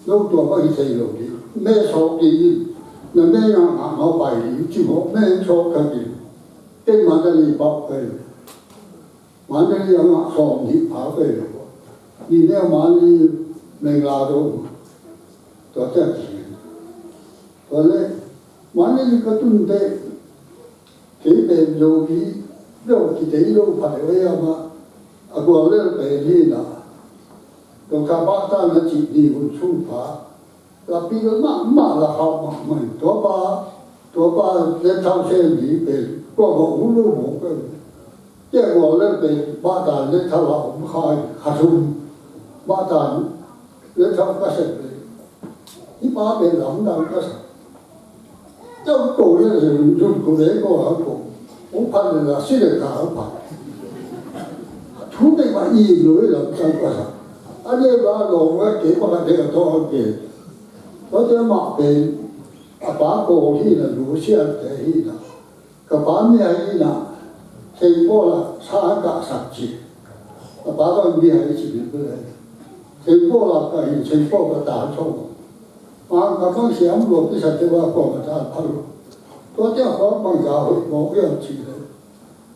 有多么一些有的，没错的，那没让俺好摆的，就我没错可的，跟完这里报废了，完这里让俺好你报废了，你那完了没拉到，多这些，后来完了一个准备，这边有的有的这有排位啊嘛，啊过了白天了。有看巴达那几地方出发，那比如马了好嘛，多把人朝鲜里边过个五六五个，结果那边巴达人朝老还从巴达人朝个什么，一把边冷到个什，要搞那人就搞那个好搞，我怕人家谁来搞怕，除非把一流人当个什。อันนี้ว่าลงว่าเก็บมาเดี๋ยวต้องเก็บเพราะจะมาเป็นป้าโกที่น่ะรู้เชื่อแต่ที่น่ะกับป้าเมียที่น่ะเทโพละชาตะสัจจิป้าก็มีให้ชีวิตเลยเทโพละก็เทโพก็ตาชงมากับต้องเสียงหลวงพิสัตว่าก็มาทานพัลตัวเจ้าของบางอย่างมองเรื่องชีเลย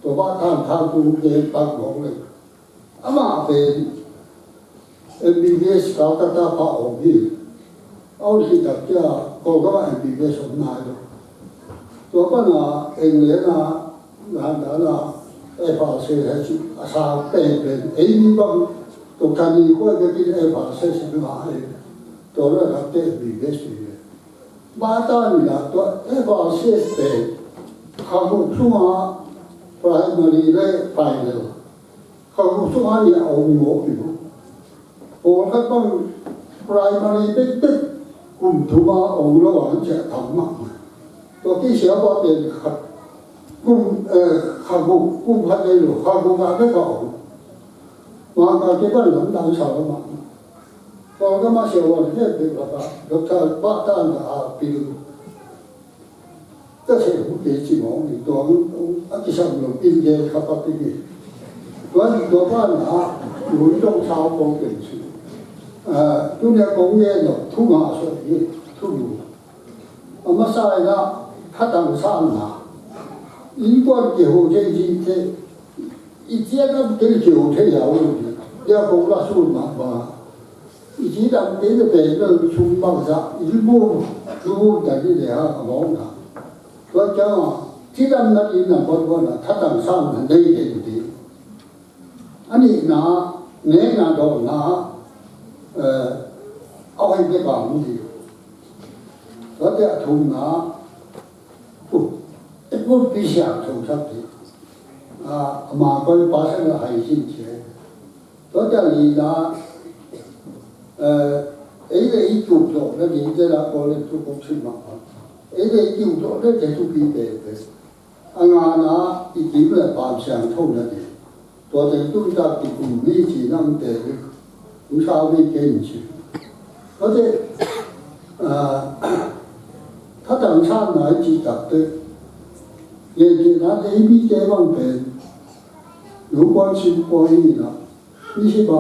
ตัวบ้านทางดูเองปากมองเลยอามาเป็นMBBS 搞得大把红利，澳洲大家个个 MBBS 很难的，多半啊，英联啊，南南啊，F4还是啥边 A 帮，都看你过个啲 F4是哪里，多了他对 MBBS 的，马达你啊，多 F4边，项目数啊，primary 咧 final，项目数啊你熬我比如。我看帮 primary 的กลุ่มทุมาองค์ระหว่างจะทำมาตัวที่เสียก็เป็นกลุ่มข้าวกลุ่มพันธุ์หรือข้าวงานไม่ก่อนมาการที่บ้านหลังดังสาวมาพอก็มาเสียวันนี้เป็นแบบรักษาบ้านด้านอาปีก็เสียหัวใจจีมองในตัวอันที่สั่งลงอินเดียขับไปดีตัวบ้านหลุยต้องชาวโปรเป็นชื่อตัวนี้公园有土马水土路，我们晒了他当山啊，一关以后这一接到这九天要问题，要公那数嘛吧，一接到这个北个出帮上，一步在这里忙他，所以讲啊，既然那一那不呢，他当山的那一点的，อันนี้นะเนี่ยนะโดนนะเอาให้ไปบางทีแล้วจะทุ่มนะไอ้พวกปีศาจทุ่มสักทีมาก็ภาษาเราให้สิ้นเชิงแล้วจะลีนะไอ้เรื่องอีจุดโตแล้วลีจะละก็เลยทุกข์ขึ้นมาไอ้เรื่องจุดโตแล้วจะทุกข์ปีเดียวงานนะอีกทีเรื่องความเสี่ยงเท่านั้นเองตัวเด็กตุ้งจับติดกลุ่มนี้จีนั่งเตะผู้ชายไม่เก่งชิเพราะฉะนั้นถ้าต่างชาติไหนจีตัดเตะเย็นจีนั้นไอ้พี่เจ้าบางเป็นรู้ว่าชิมพออีนะนี่ใช่ปะ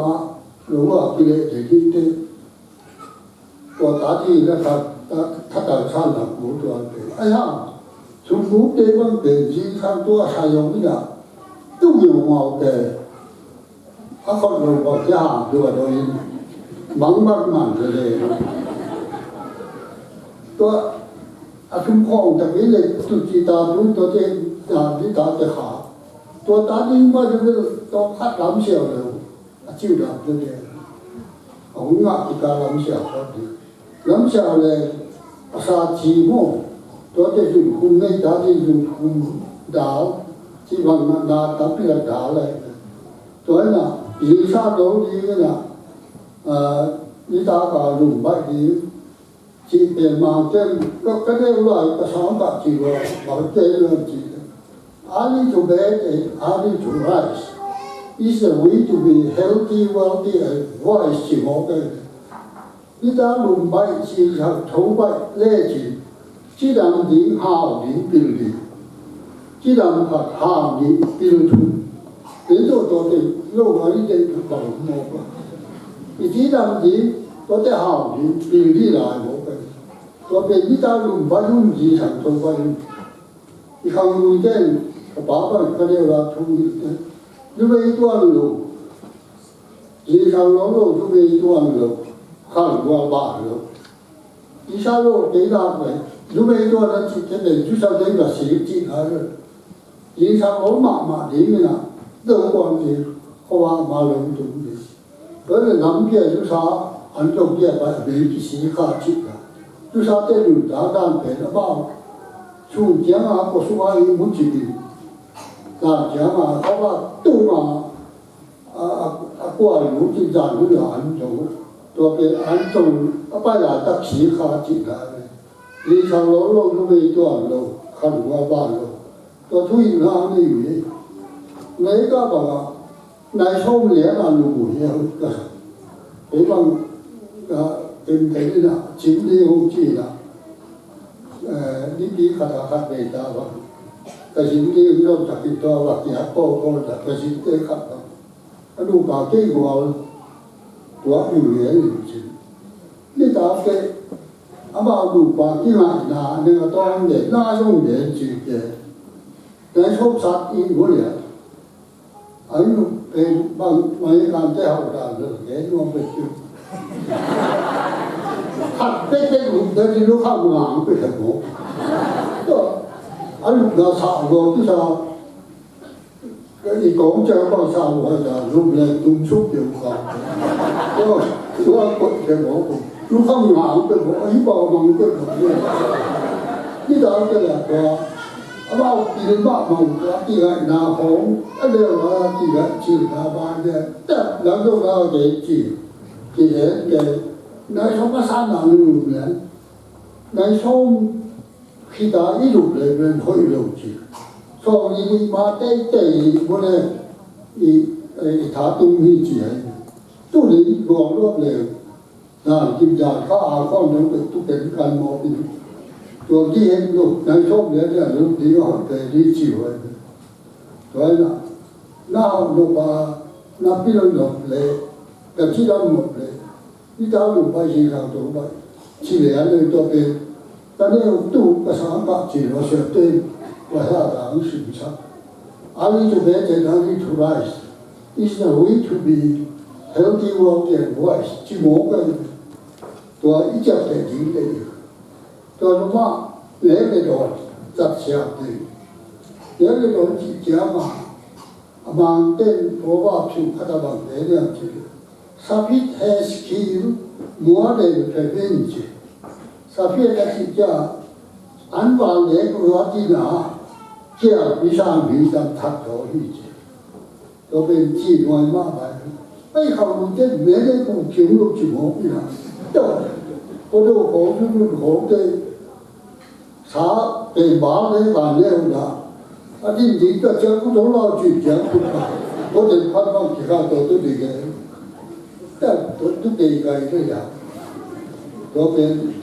รู้ว่าพี่เล็กเด็กที่เตะตัวตาที่นะครับถ้าต่างชาติหนักรู้ตัวเป็นไอ้ห่าชุมนุมเจ้าบางเป็นจีข้างตัวชายยงนี่นะ都有毛的，可能我家对吧？都忙的嘞，ตัวชุมพรแต่ไม่เลยตุจิตาตุตัวเจที่ตาจะขาตัวตาดิ้งว่าจะเป็นตัวคัดล้ำเสียวเลยจิ้วดำตัวเดียวของงาที่การล้ำเสียวก็ดีล้ำเสียวเลยภาษาจีโม่ตัวจะอยู่คุมในตาที่อยู่คุมดาวที่วันนั้นตับเปลือกดาวเลยตัวนั้นยีชาโดดีกันนะนี่ตาการลุ่มใบดีจีเป็นมาเจ้าก็ได้รู้ภาษาบาลีว่าบอกเจ้าเรื่องจีAli to bed and Ali to rise is a way to be healthy, wealthy, and wise จีโมกันนี่ตาลุ่มใบจีเขาถูใบเล่จีจีดังดีหาวดีปิลดีจีดังผัดหาวดีปิลทุนเป็นตัวเด็กโลกนี้เด็กบอกหมดว่าจีดังดี我在好的比例来我跟，我被一大路把路机场做过，一看路点，爸爸可能要同意的，因为一段路，机场路就为一段路，看过马路，一下路给他们，因为一段的这边就像这个设计还是，机场路嘛里面啊，都光的，好吧马路中的，可是南边就啥。按照这把媒体是卡起的，就啥在路大干别的吧，从江啊不说话有问题的，那江啊他把东过路就站路按照，多别按照把那的皮卡起来的，你上路就没多路，看我把路，多推那那鱼，那个吧，那时候连那路也个，比方。เป็นนี่นะจิมลีฮงจีนะนี่ดีขัดขัดไม่ได้ว่าแต่จิมลีเราจะติดตัวว่าอยากโก้ก็จะแต่จิมลีขัดอันนู้นก็เก่งกว่าตัวอยู่เลยจริงนี่ตาเก๋อามาดูปากที่ไหนนะเนี่ยตอนเด็กน่าสงสารจริงๆแต่ชอบสัตว์อีกคนเนี่ยอันนู้นเป็นบางการเจ้าด่าเลยแกน้องไปจุด他这个路的路看不完，不成功。啊，路那差不多，就是你讲这帮差不多的，路来东出就好。我过去我路看不完，不我一包忙不可能。你到这来说，啊嘛，别人把忙个，第二拿红，啊这个第二去拿把的，这两种拿给去，给人给。那时候三两路人，那时候其他一路人人会路去，所以你妈在我呢，他东西去，都你网络了，那今朝他阿方能都跟干毛病，做这些路，那时候人家路地方在你去玩，对啦，那路把那别人路来，那其他路来。你打路把银行都把，去年那多边，但那都不上把接了些对，我下当时不上，阿里就别在那里出来，is the way to be healthy world and wise， 去摸个，多一脚在进的，多什么那个多杂下的，那个多几家嘛，阿妈跟我爸去看他们那样去。Sapit has killed more than revenge. Sapit has killed unvalid Ratina, killed Bishan than Tato Hiji. To be killed one mother. I have get many who killed Chimopina. Although Hogan would hold the Sa, a bar, and Vanilla. I didn't think that you could allow you to jump. What the Papa Kikato to begin. Tôi đề cái thôi à, rồi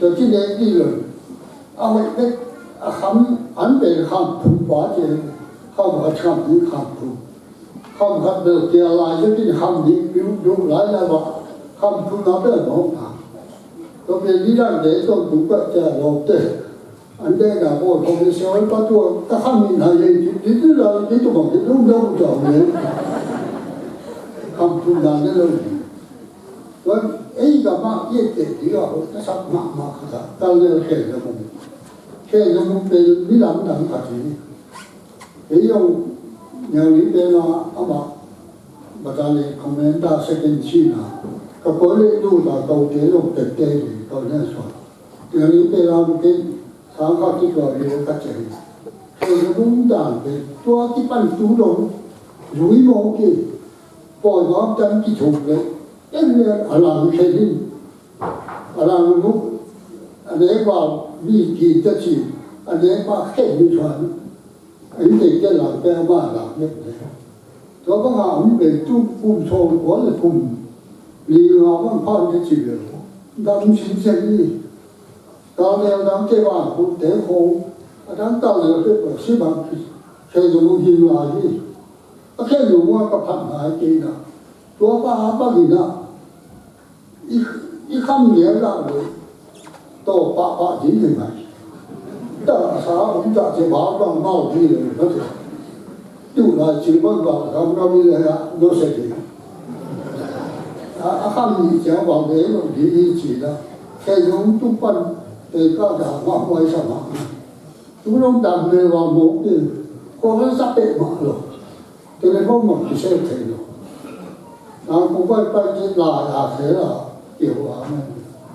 tôi chỉ để đi rồi, vậy cái anh về khám phun quá chứ, không phải khám phun, không phải được kia lại cho cái khám đi, dùng lại là bảo khám phun nó rất là không phải, rồi về đi ra để tôi cũng có chờ rồi thế, anh đây là bộ công việc xã hội bắt tôi ta khám nhìn hay gì, chỉ là cái tôi bảo cái lúc đâu chọn đấy, khám phun là cái đâu. Rồi ấy cả mà cái gì đó nó sắp mà cả ta lên kể cho mình về đi làm phải gì ấy ông nhà lý bên nó mà ta này comment ta sẽ đến chi nào cái cố lên đủ là cầu chế lúc tết tết thì cầu nên số nhà lý bên nó cái sáng khác cái gọi là cái chế kể cho đúng đàn về tua cái ban tú đông rủi mò cái bỏ ngón chân cái chụp đấy em làm cái gì làm lúc anh ấy vào đi kỳ tất chi anh ấy vào khen như vậy anh ấy cái làm cái mà làm như thế đó có ngạo về chung cùng sâu quá là cùng vì họ vẫn phong cái chuyện đam chính sen đi tao leo đam cái vào cũng để khô đam tao leo cái bậc sĩ bằng khen dùng hình là gì khen dùng qua cái phản hại kia nàoตัวป้าป้ากินอ่ะ一看年了的，到八斤的买，但啥我们家这麻将闹的了，那是，丢了基本上他们那边人呀都是的。看你讲往那种理解的，这种都办给大家往为什么？这种单位往某的，可能300码了，这个方面就先退了。然后不管把这拉下去了，丢啊们，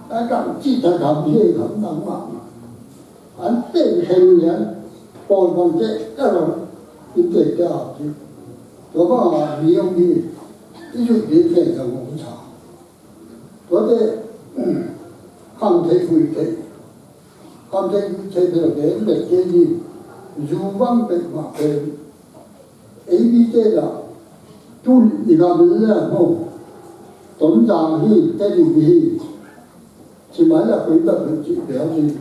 但咱记得咱们这个能嘛？俺这些人，包括这种，你这掉去，我讲利用的，这就别变成工厂。我的抗体会的，抗体会的人的建议，如往的嘛的，A、B 这个，都一个人了后，董事长去在里面，去买了回到自己了解，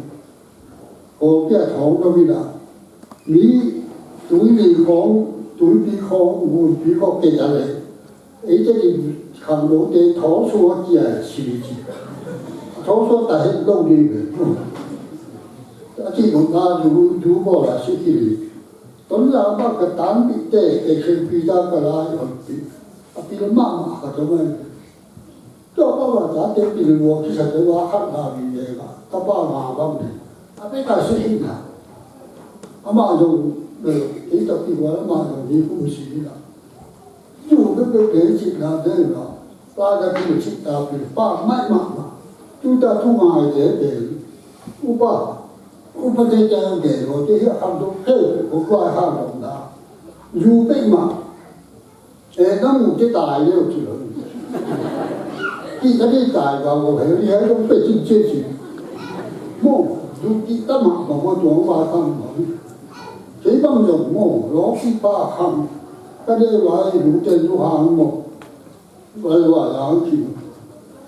我给头那边了，你对你讲，对你讲，我比较给下来，而这里。看到的投诉只係事情，投訴但係努力嘅，這種他如果來說起，咁就把個單筆的嘅比較個啦，比如媽媽嗰種嘅，都包括咱這邊我其實都話客家語嘅嘛，他爸媽咁嘅，比較適應啊，媽用幾特別話媽用啲故事啦，做嗰個電視啦這個。大家比如吃到比如把买嘛嘛，就到中外的人，我不在这样给我这些很多配我怪很多的，如病嘛，那我这大也有去了，你这里大个我还你还用北京解决，我如今干嘛我做外行嘛，这帮人我老是把行，那这来如真如行么？我话两句，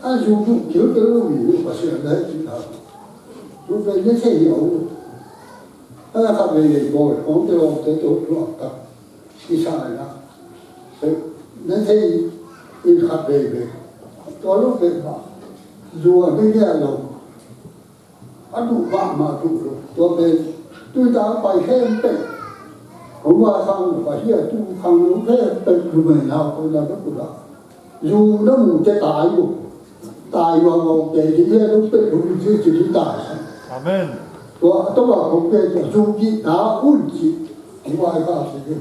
按说不就这个语，我现在知道，如果那些有，他们也多，我们我这都做的，一上来了，那些一看这个，多了个嘛，如果那个了，都嘛都多的，对他白天背，我话上把些都看有些背出门了，或者都不知道。dù nó một cái tài vào một cái gì đó nó bị đủ thứ chỉ tài. Amen. Và tôi bảo một cái dù gì đã ổn gì ngoài cả sự gì.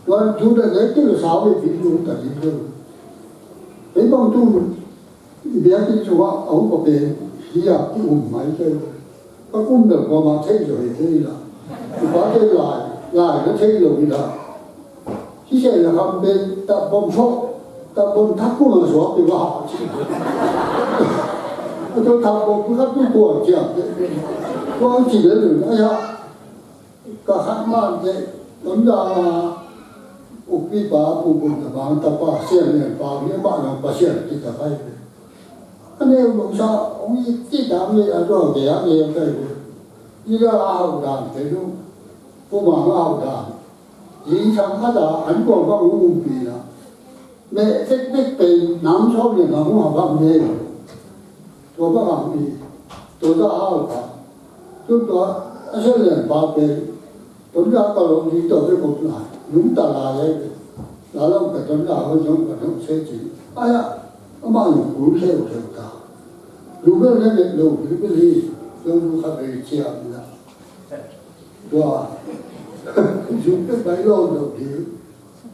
Và dù là lấy cái sao về ví dụ tại vì cái bằng tu biết cái chỗ ông có thể hiểu cái máy cái cũng được qua mà thấy rồi thế là và cái lại nó thấy rồi là khi sẽ là không bên ta bom phốt但我他不能说对吧？我说我不跟我讲的，我几个人哎呀，个喊嘛的，我们家我比把不的忙，他把县里把你把人把县给他开的，那路上我一地单位啊多点也开的，一个好的这种不忙好的，影响他的韩国帮我们比了。mais cette bête nam so le nam ma ba me to ba ga mi to da ha ba to a se le ba pe to da ka lo ni to de ko la lu ta la le la lo ka to da ho jo ka to se ji aya ma yu ku se o se ta lu be le le lo bi bi li yo lu ka be chi a la wa ju pe ba lo lo bi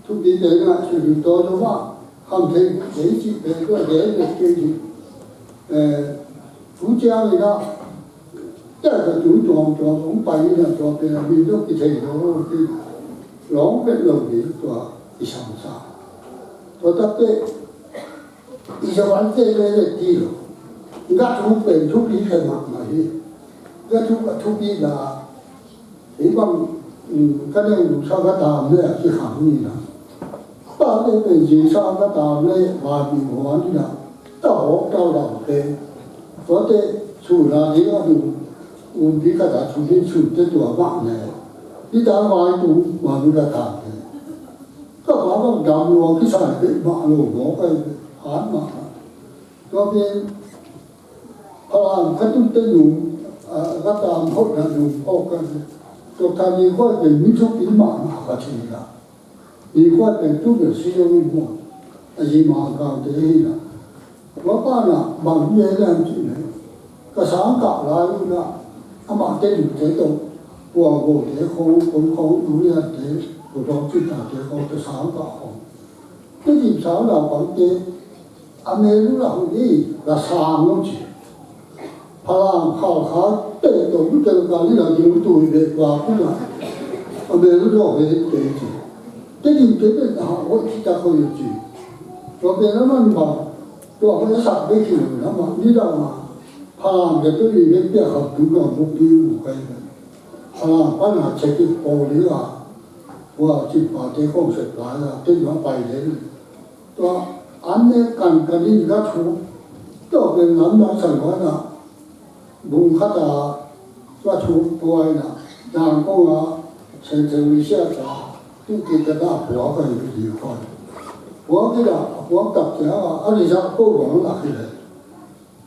tu bi de na chi lu to do ma không thấy giấy chị về có để được cái gì chú cha người ta chắc là chú chọn ông bay là chọn cái là vì nó cái thầy nó cái lóng cái lồng gì cho cái sao sao cho tất cái đi cho bán cái này đi rồi ngắt chú về chú đi cái mặt mà đi ngắt chú đi là cái bằng cái này sao cái đàm này cái hàm gì là把那个人上个当来话比话的啦，到到了的，或者出了这个路，我比个他出去出的多忙呢，你当话都话比个大的，个话个道路去上的马路我个喊嘛， ตัวเป็นพลังกระตุ้นเต้นหนุ่มก็ตามเขาหนุ่มออกกันตัวทำมีข้อเป็นมิตรปีมาหากระชินละมีข้อเป็นทุกอย่างสิ่งที่มั่วอาชีพมาการเดียนะว่าป้าน่ะบางเรื่องเรื่องที่ไหนก็สามกับลายนะอามาเต้นเต้นตรงวัวโบเดี๋ยวเขาดูเรื่องเดี๋ยวผู้ร้องที่ต่างเดี๋ยวเขาจะสามกับของที่จริงสาวเราบางเดี๋ยวอเมริกาคนนี้ก็สามน้องจีพลังข่าวขาเตะตรงที่เกิดการที่เราอยู่ตัวเด็กว่าผู้นั้นอเมริกาเป็นเด็กจีที่จริงเป็นหาว่าที่จะเขาอยู่จีตัวเป็นแล้วมันบอกตัวเขาจะสับไม่ถึงนะมันนี่เราพลังเด็กตัวนี้เบี้ยเขาถึงกับบุกดิ้วไปเลยพลังปัญหาเช็คโปรนี่ว่าจีบมาเด็กของเสร็จแล้วที่มันไปเลยตัวอันนี้กันนี่ก็ถูกตัวเป็นน้ำมันสั่งว่านะบุญขัดก็ถูกตัวนะนางก็ว่าเส้นเส้นวิเศษจ้าที่กินได้หัวก็อยู่ดีกว่าหัวที่ละหัวกับเจ้าอันนี้จะก็หวังหลักเลย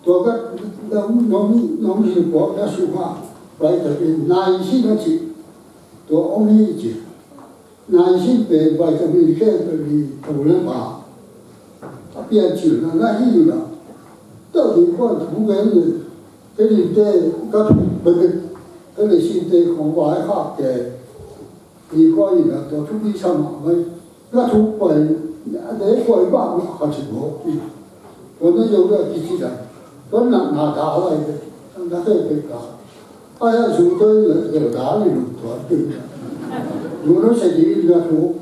ตัวก็น้องที่หัวก็สุภาพไปแต่เป็นนายสิ่งที่ตัวองค์นี้จีนายสิ่งเป็นไปแต่เป็นแค่เป็นผู้เลี้ยงมา变久了，那意了，到底我土人的，这里在个那个，这里现在红白哈的，你可以了，到土地上嘛，那土本，那块吧，还是我，我那有个机器人，我拿打来的，那个被打，哎呀，手都有打的路多对的，有那些地那土，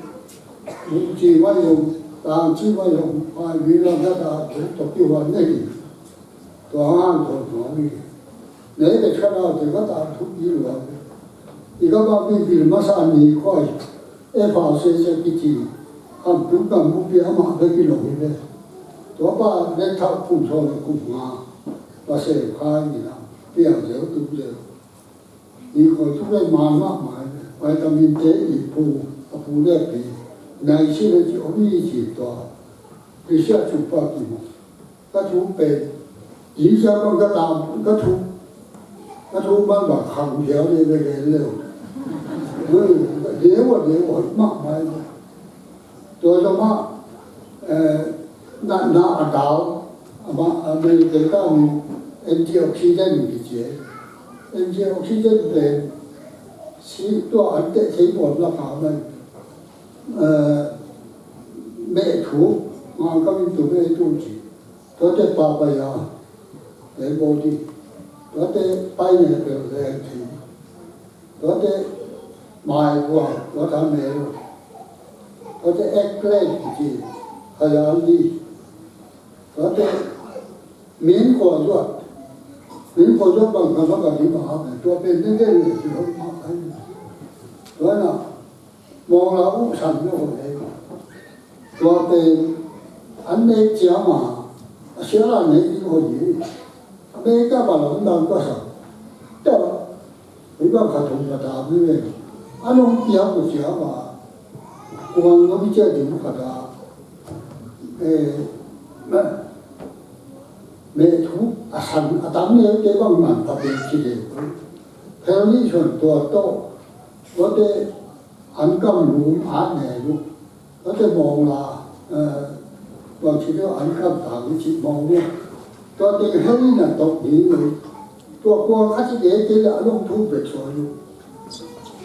几万用。当几万用啊，为了那个做比方那里，多按多的，那个看到这个大土地了，一个把比马上你快，一发现这个地，按不干目标嘛，那个容易的，多把那套工作的工啊，把谁开的，不要就对不对？你可就会慢慢买，买到明天一步，步那边。那些人就一起多，一下就把地嘛，那土北，一下把个大个土慢慢扛条的那个溜，连我慢慢的，做什么那刀，嘛没给到你，antioxidant 的节，antioxidant 的，是多安的，是我那好的。美图啊，咁做咩都住，嗰隻巴閉啊，你冇啲，嗰隻跛嘅就靚條，嗰隻賣過，嗰隻咩咯，嗰隻 eggplant 字係有啲，嗰隻免過咗bằng cái乜cái mà học cho bên những cái người thì không học hay, đó là mong là cũng thành nó hồi đấy, cho bên anh ấy chia mà, xưa là này đi hồi gì, đây các bạn cũng đang có sợ, cho ủy ban khởi động và trả với mình, anh ông chia của chia mà, quan nó bị chia thì cũng phải là, mẹ thú hành tắm nhớ cái bằng mặn tập luyện chỉ để theo lý chuẩn tua to có thể ăn cơm luôn ăn nhẹ luôn có thể mong là bằng chỉ có ăn cơm tạm chỉ mong luôn có thể hết là tập nghỉ người tua qua khách chỉ để là lông thú về rồi luôn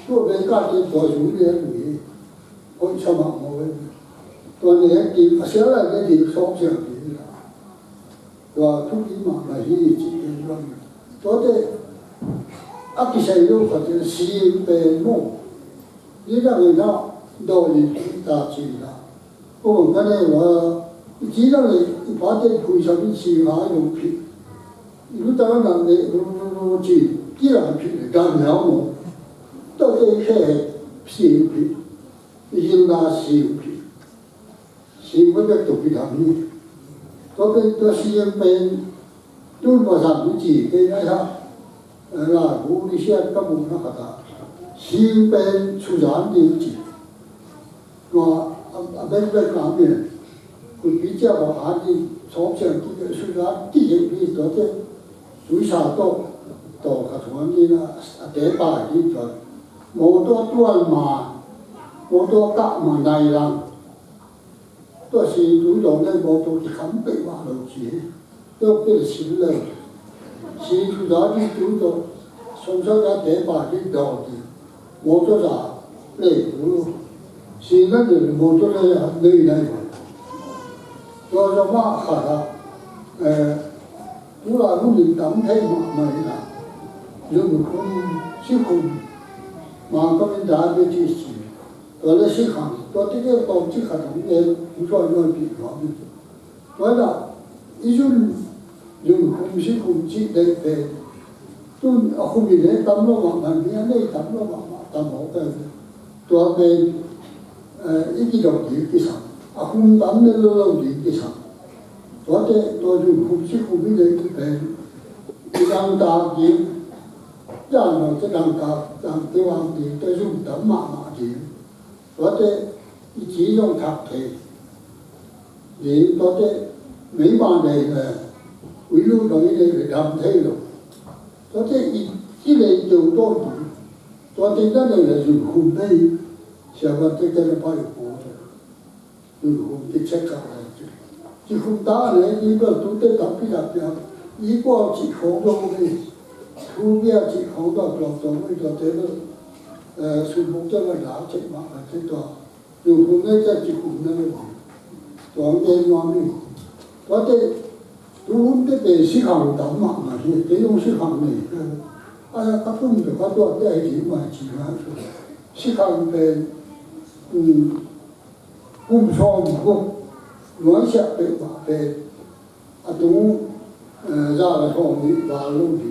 tua về cả cái tua chủ đề nghỉ ôi sao mà ngồi tua này thì sẽ là cái gì sống sẽ và thúc ý mà là gì chỉ cái đó có thể áp cái xây dựng có thể xuyên về mô như là người ta đồ thì ta chỉ là còn cái này là chỉ là người phát triển cùi sao bị xì hóa dùng phí lúc ta nói là nó chỉ là phí để làm nhau mà tôi thấy cái xì phí nhưng là xì với cái tục cái làm gì có cái tôi xem bên tôi mà làm cái gì cái này là vũ đi xem các vùng nó cả xem bên chủ sản đi chỉ mà bên bên làm gì cũng bị cho vào án đi 从前这个虽然地形里昨天水沙多个团里呢，第八里头，好多段嘛，好多甲嘛内人，都是主动的，好多是肯白话路子，都变新了。是主要的主动，从小在第八里头的，好多啥内部，现在就是好多的内人。做什么好的？除了农民当配嘛没了，人工施工嘛，他们家的这些，到了市场，到这个到这个东西，不说要比方的，完了，一种人工施工机的的，都后面的当了网嘛，你看那当了网嘛，当好的，多被一个东西给上。không tắm nên lâu lâu gì cái sao có thể tôi dùng không sức không biết đến cái đang ta gì ra nó cái đang tiêu hoàng thì tôi dùng tắm mà gì có thể chỉ dùng thạc thể thì có thể mấy bạn này là quý lưu đó này để làm thế rồi có thể cái này dùng tôi có thể cái này là dùng không đây sẽ có thể cái này phải cái chất cả chứ không ta này đi vào chúng tôi tập cái đặc biệt ý qua chỉ không đâu đi thu bia chỉ không đâu lòng tổng với đó thế là sự mong cho là đã chạy mà thế đó dù không nghe cho chỉ không nên toàn nghe ngon đi có thể đúng cái về sĩ hàng tấm mà thì cái ông sĩ hàng này ai các phương được các đoạn cái gì mà chỉ là sĩ hàng về cùng so một cùng nói sẽ bị bảo vệ, chúng ra là không bị vào luôn thì